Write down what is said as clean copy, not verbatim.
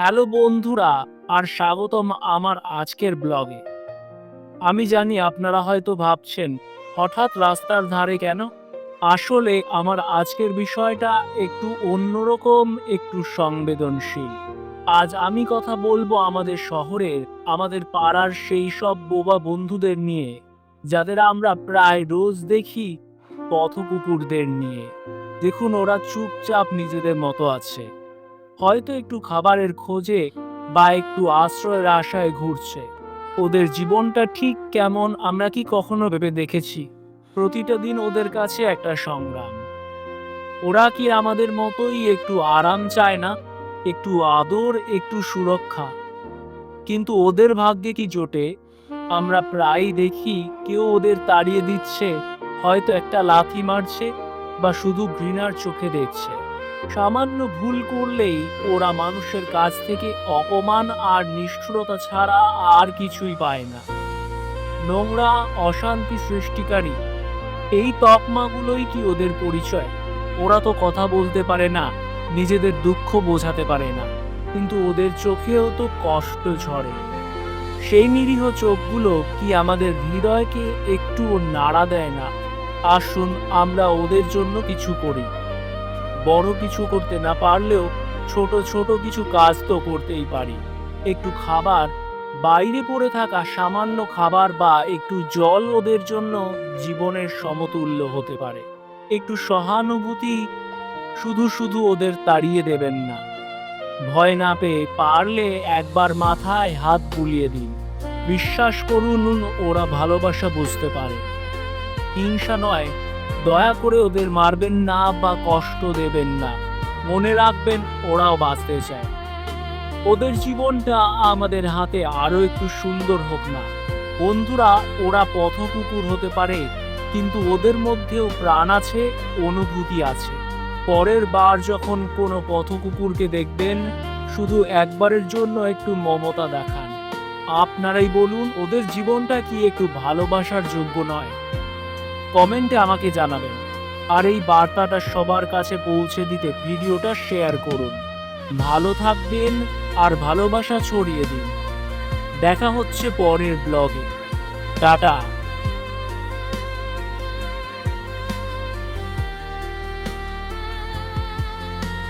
Hello বন্ধুরা, আর স্বাগতম আমার আজকের ব্লগে। আমি জানি আপনারা হয়তো ভাবছেন হঠাৎ রাস্তার ধারে কেন। আসলে আমার আজকের বিষয়টা একটু অন্যরকম, একটু সংবেদনশীল। আজ আমি কথা বলবো আমাদের শহরের, আমাদের পাড়ার সেই সব বোবা বন্ধুদের নিয়ে, যাদের আমরা প্রায় রোজ দেখি, পথকুকুরদের নিয়ে। দেখুন, ওরা চুপচাপ নিজেদের মতো আছে, হয়তো একটু খাবারের খোঁজে বা একটু আশ্রয়ের আশায় ঘুরছে। ওদের জীবনটা ঠিক কেমন আমরা কি কখনো ভেবে দেখেছি? প্রতিটা দিন ওদের কাছে একটা সংগ্রাম। ওরা কি আমাদের মতোই একটু আরাম চায় না? একটু আদর, একটু সুরক্ষা? কিন্তু ওদের ভাগ্যে কি জোটে? আমরা প্রায়ই দেখি কেউ ওদের তাড়িয়ে দিচ্ছে, হয়তো একটা লাথি মারছে বা শুধু ঘৃণার চোখে দেখছে। সামান্য ভুল করলেই ওরা মানুষের কাছ থেকে অপমান আর নিষ্ঠুরতা ছাড়া আর কিছুই পায় না। নোংরা, অশান্তি সৃষ্টিকারী, এই তকমাগুলোই কি ওদের পরিচয়? ওরা তো কথা বলতে পারে না, নিজেদের দুঃখ বোঝাতে পারে না, কিন্তু ওদের চোখেও তো কষ্ট ঝরে। সেই নিরীহ চোখগুলো কি আমাদের হৃদয়কে একটুও নাড়া দেয় না? আসুন আমরা ওদের জন্য কিছু করি। বড় কিছু করতে না পারলেও ছোট ছোট কিছু কাজ তো করতেই পারি। একটু খাবার, বাইরে পড়ে থাকা সামান্য খাবার বা একটু জল ওদের জন্য জীবনের সমতুল্য হতে পারে। একটু সহানুভূতি, শুধু শুধু ওদের তাড়িয়ে দেবেন না। ভয় না পেয়ে পারলে একবার মাথায় হাত বুলিয়ে দিন। বিশ্বাস করুন, ওরা ভালোবাসা বুঝতে পারে। হিংসা নয়, দয়া করে ওদের মারবেন না বা কষ্ট দেবেন না। মনে রাখবেন, ওরাও বাঁচতে চায়। ওদের জীবনটা আমাদের হাতে আরো একটু সুন্দর হোক না। বন্ধুরা, ওরা পথকুকুর হতে পারে, কিন্তু ওদের মধ্যেও প্রাণ আছে, অনুভূতি আছে। পরের বার যখন কোনো পথকুকুরকে দেখবেন, শুধু একবারের জন্য একটু মমতা দেখান। আপনারাই বলুন, ওদের জীবনটা কি একটু ভালোবাসার যোগ্য নয়? কমেন্টে আমাকে জানাবেন। আর এই বার্তাটা সবার কাছে পৌঁছে দিতে ভিডিওটা শেয়ার করুন। ভালো থাকবেন আর ভালোবাসা ছড়িয়ে দিন। দেখা হচ্ছে পরের ব্লগে। টাটা।